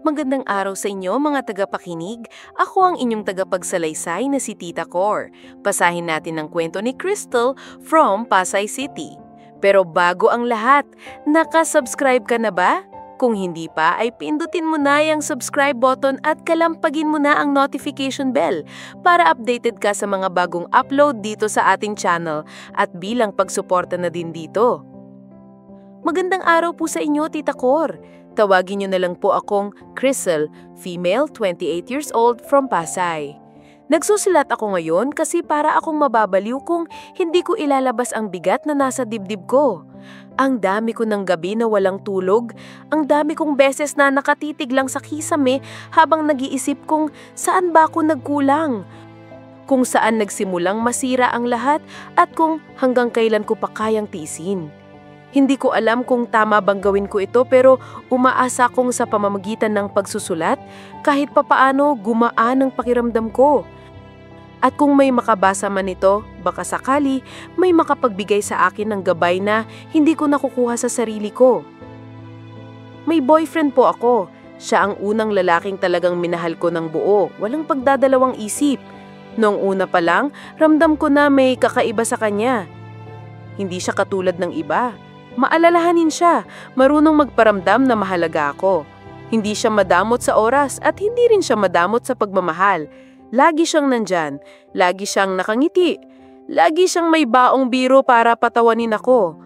Magandang araw sa inyo mga tagapakinig. Ako ang inyong tagapagsalaysay na si Tita Cor. Basahin natin ang kwento ni Crystal from Pasay City. Pero bago ang lahat, nakasubscribe ka na ba? Kung hindi pa ay pindutin mo na yung subscribe button at kalampagin mo na ang notification bell para updated ka sa mga bagong upload dito sa ating channel at bilang pagsuporta na din dito. Magandang araw po sa inyo, Tita Cor. Tawagin niyo na lang po akong Crystal, female, 28 years old, from Pasay. Nagsusulat ako ngayon kasi para akong mababaliw kung hindi ko ilalabas ang bigat na nasa dibdib ko. Ang dami ko ng gabi na walang tulog, ang dami kong beses na nakatitig lang sa kisame habang nag-iisip kung saan ba ako nagkulang, kung saan nagsimulang masira ang lahat at kung hanggang kailan ko pa kayang tiisin. Hindi ko alam kung tama bang gawin ko ito pero umaasa kong sa pamamagitan ng pagsusulat kahit papaano gumaan ang pakiramdam ko. At kung may makabasa man ito, baka sakali may makapagbigay sa akin ng gabay na hindi ko nakukuha sa sarili ko. May boyfriend po ako. Siya ang unang lalaking talagang minahal ko ng buo, walang pagdadalawang isip. Noong una pa lang, ramdam ko na may kakaiba sa kanya. Hindi siya katulad ng iba. Maalalahanin siya, marunong magparamdam na mahalaga ako. Hindi siya madamot sa oras at hindi rin siya madamot sa pagmamahal. Lagi siyang nandyan, lagi siyang nakangiti, lagi siyang may baong biro para patawanin ako.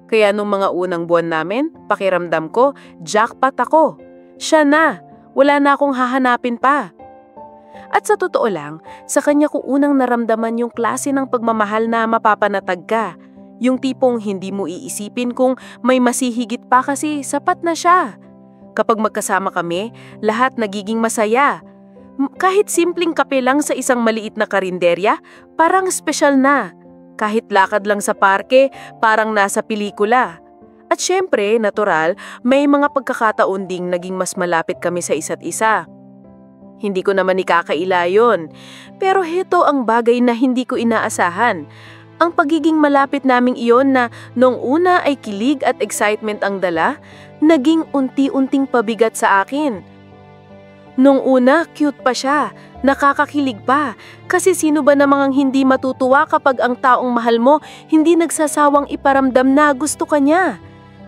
Kaya nung mga unang buwan namin, pakiramdam ko, jackpot ako. Siya na, wala na akong hahanapin pa. At sa totoo lang, sa kanya ko unang naramdaman yung klase ng pagmamahal na mapapanatag ka. Yung tipong hindi mo iisipin kung may masihigit pa kasi sapat na siya. Kapag magkasama kami, lahat nagiging masaya. Kahit simpleng kape lang sa isang maliit na karinderya, parang espesyal na. Kahit lakad lang sa parke, parang nasa pelikula. At syempre, natural, may mga pagkakataon ding naging mas malapit kami sa isa't isa. Hindi ko naman ikakaila yun. Pero heto ang bagay na hindi ko inaasahan. Ang pagiging malapit naming iyon na noong una ay kilig at excitement ang dala, naging unti-unting pabigat sa akin. Noong una, cute pa siya, nakakakilig pa, kasi sino ba namang hindi matutuwa kapag ang taong mahal mo hindi nagsasawang iparamdam na gusto ka niya.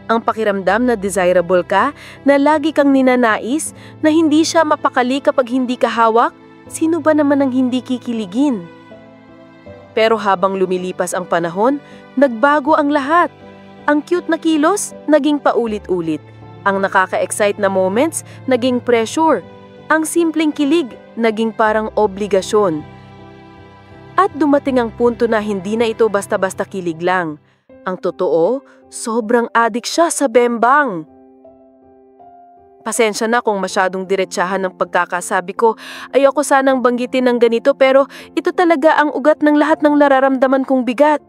Ang pakiramdam na desirable ka, na lagi kang ninanais, na hindi siya mapakali kapag hindi ka hawak, sino ba naman ang hindi kikiligin? Pero habang lumilipas ang panahon, nagbago ang lahat. Ang cute na kilos, naging paulit-ulit. Ang nakaka-excite na moments, naging pressure. Ang simpleng kilig, naging parang obligasyon. At dumating ang punto na hindi na ito basta-basta kilig lang. Ang totoo, sobrang addict siya sa bembang. Pasensya na kung masyadong diretsahan ng pagkakasabi ko. Ayoko sanang banggitin ng ganito pero ito talaga ang ugat ng lahat ng nararamdaman kong bigat.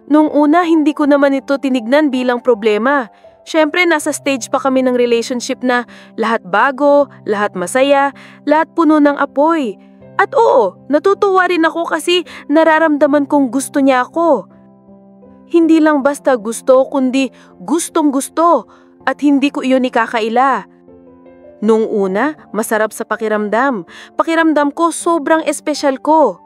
Noong una, hindi ko naman ito tinignan bilang problema. Siyempre, nasa stage pa kami ng relationship na lahat bago, lahat masaya, lahat puno ng apoy. At oo, natutuwa rin ako kasi nararamdaman kong gusto niya ako. Hindi lang basta gusto, kundi gustong-gusto at hindi ko iyon ikakaila. Noong una, masarap sa pakiramdam. Pakiramdam ko sobrang espesyal ko.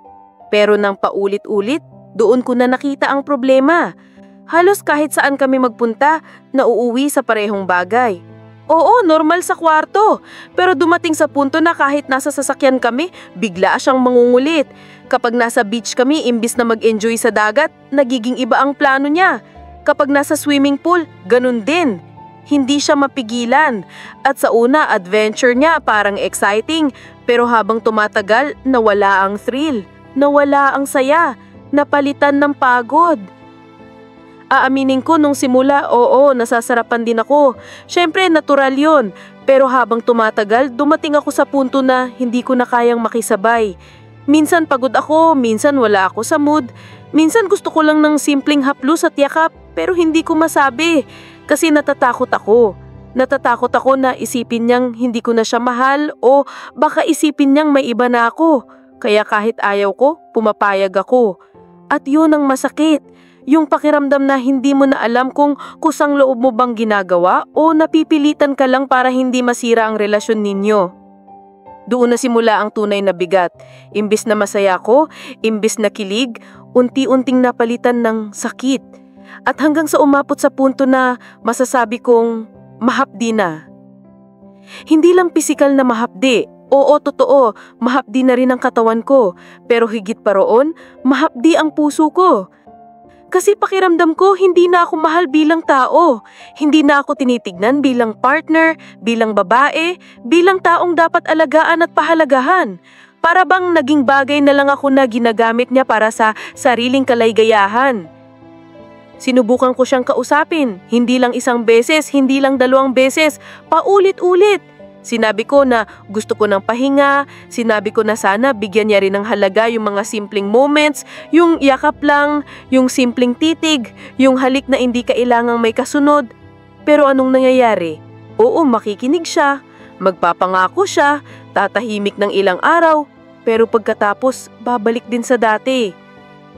Pero nang paulit-ulit, doon ko na nakita ang problema. Halos kahit saan kami magpunta, nauuwi sa parehong bagay. Oo, normal sa kwarto. Pero dumating sa punto na kahit nasa sasakyan kami, bigla siyang mangungulit. Kapag nasa beach kami, imbis na mag-enjoy sa dagat, nagiging iba ang plano niya. Kapag nasa swimming pool, ganun din. Hindi siya mapigilan. At sa una, adventure niya parang exciting. Pero habang tumatagal, nawala ang thrill. Nawala ang saya. Napalitan ng pagod. Aaminin ko nung simula, oo, nasasarapan din ako. Siyempre, natural yun. Pero habang tumatagal, dumating ako sa punto na hindi ko na kayang makisabay. Minsan pagod ako, minsan wala ako sa mood. Minsan gusto ko lang ng simpleng haplos at yakap, pero hindi ko masabi. Kasi natatakot ako. Natatakot ako na isipin niyang hindi ko na siya mahal o baka isipin niyang may iba na ako. Kaya kahit ayaw ko, pumapayag ako. At yun ang masakit. Yung pakiramdam na hindi mo na alam kung kusang loob mo bang ginagawa o napipilitan ka lang para hindi masira ang relasyon ninyo. Doon na simula ang tunay na bigat. Imbis na masaya ko, imbis na kilig, unti-unting napalitan ng sakit. At hanggang sa umabot sa punto na masasabi kong mahapdi na. Hindi lang pisikal na mahapdi. Oo, totoo, mahapdi na rin ang katawan ko. Pero higit pa roon, mahapdi ang puso ko. Kasi pakiramdam ko, hindi na ako mahal bilang tao. Hindi na ako tinitignan bilang partner, bilang babae, bilang taong dapat alagaan at pahalagahan. Para bang naging bagay na lang ako na ginagamit niya para sa sariling kalaygayahan. Sinubukan ko siyang kausapin, hindi lang isang beses, hindi lang 2 beses, paulit-ulit. Sinabi ko na gusto ko ng pahinga, sinabi ko na sana bigyan niya rin ng halaga yung mga simpleng moments, yung yakap lang, yung simpleng titig, yung halik na hindi kailangang may kasunod. Pero anong nangyayari? Oo, makikinig siya, magpapangako siya, tatahimik ng ilang araw, pero pagkatapos babalik din sa dati.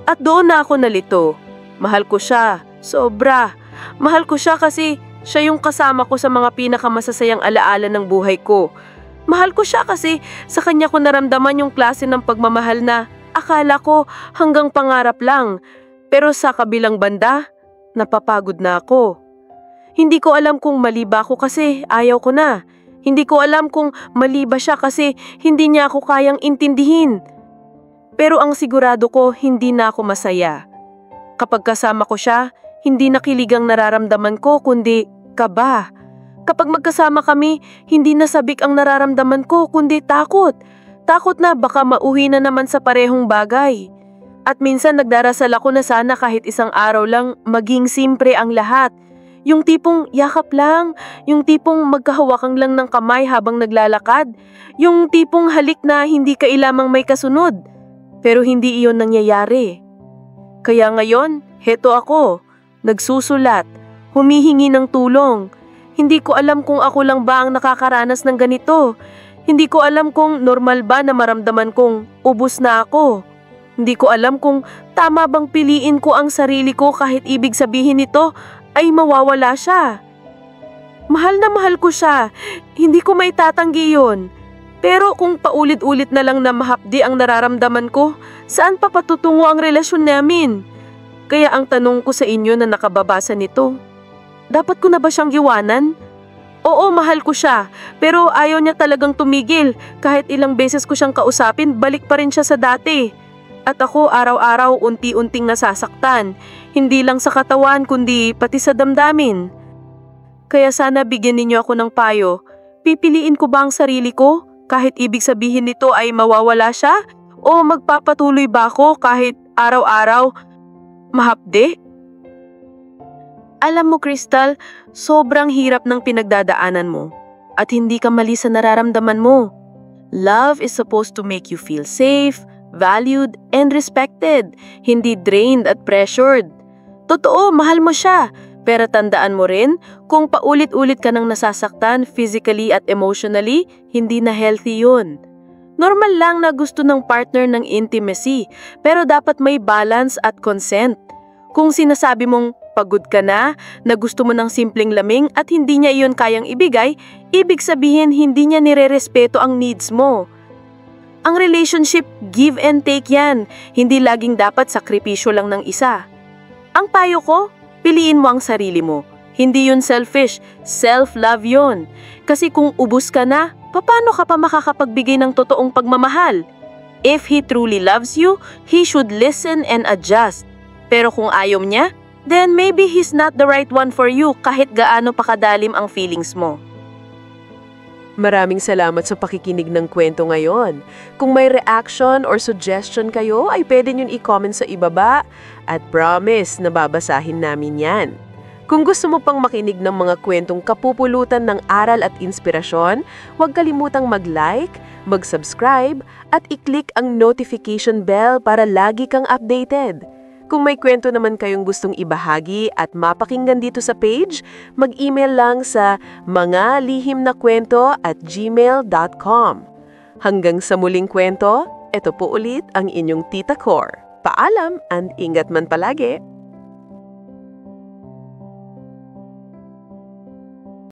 At doon na ako nalito. Mahal ko siya, sobra. Mahal ko siya kasi siya yung kasama ko sa mga pinakamasasayang alaala ng buhay ko. Mahal ko siya kasi sa kanya ko naramdaman yung klase ng pagmamahal na akala ko hanggang pangarap lang. Pero sa kabilang banda, napapagod na ako. Hindi ko alam kung mali ba ako kasi ayaw ko na. Hindi ko alam kung mali ba siya kasi hindi niya ako kayang intindihin. Pero ang sigurado ko, hindi na ako masaya. Kapag kasama ko siya, hindi na kilig ang nararamdaman ko kundi kaba. Kapag magkasama kami, hindi na sabik ang nararamdaman ko kundi takot. Takot na baka mauwi na naman sa parehong bagay. At minsan nagdarasal ako na sana kahit isang araw lang maging simpre ang lahat. Yung tipong yakap lang, yung tipong magkahawakan lang ng kamay habang naglalakad, yung tipong halik na hindi kailamang may kasunod. Pero hindi iyon nangyayari. Kaya ngayon, heto ako, nagsusulat, humihingi ng tulong. Hindi ko alam kung ako lang ba ang nakakaranas ng ganito. Hindi ko alam kung normal ba na maramdaman kong ubos na ako. Hindi ko alam kung tama bang piliin ko ang sarili ko kahit ibig sabihin nito ay mawawala siya. Mahal na mahal ko siya, hindi ko maitatanggi yun. Pero kung paulit-ulit na lang na mahapdi ang nararamdaman ko, saan pa patutungo ang relasyon namin? Kaya ang tanong ko sa inyo na nakababasa nito, dapat ko na ba siyang iwanan? Oo, mahal ko siya, pero ayaw niya talagang tumigil. Kahit ilang beses ko siyang kausapin, balik pa rin siya sa dati. At ako araw-araw unti-unting nasasaktan, hindi lang sa katawan kundi pati sa damdamin. Kaya sana bigyan ninyo ako ng payo. Pipiliin ko ba ang sarili ko? Kahit ibig sabihin nito ay mawawala siya? O magpapatuloy ba ako kahit araw-araw mahapde? Alam mo, Crystal, sobrang hirap ng pinagdadaanan mo. At hindi ka mali sa nararamdaman mo. Love is supposed to make you feel safe, valued, and respected. Hindi drained at pressured. Totoo, mahal mo siya. Pero tandaan mo rin, kung paulit-ulit ka nang nasasaktan physically at emotionally, hindi na healthy yun. Normal lang na gusto ng partner ng intimacy, pero dapat may balance at consent. Kung sinasabi mong pagod ka na gusto mo ng simpleng laming at hindi niya iyon kayang ibigay, ibig sabihin hindi niya nirerespeto ang needs mo. Ang relationship, give and take yan. Hindi laging dapat sakripisyo lang ng isa. Ang payo ko, piliin mo ang sarili mo. Hindi yun selfish, self-love yun. Kasi kung ubus ka na, paano ka pa makakapagbigay ng totoong pagmamahal? If he truly loves you, he should listen and adjust. Pero kung ayaw niya, then maybe he's not the right one for you kahit gaano pa kadalim ang feelings mo. Maraming salamat sa pakikinig ng kwento ngayon. Kung may reaction or suggestion kayo, ay pwede nyo i-comment sa ibaba at promise na babasahin namin yan. Kung gusto mo pang makinig ng mga kwentong kapupulutan ng aral at inspirasyon, huwag kalimutang mag-like, mag-subscribe at i-click ang notification bell para lagi kang updated. Kung may kwento naman kayong gustong ibahagi at mapakinggan dito sa page, mag-email lang sa mangalihimnakwento@gmail.com. Hanggang sa muling kwento, ito po ulit ang inyong Tita Cor. Paalam and ingat man palagi!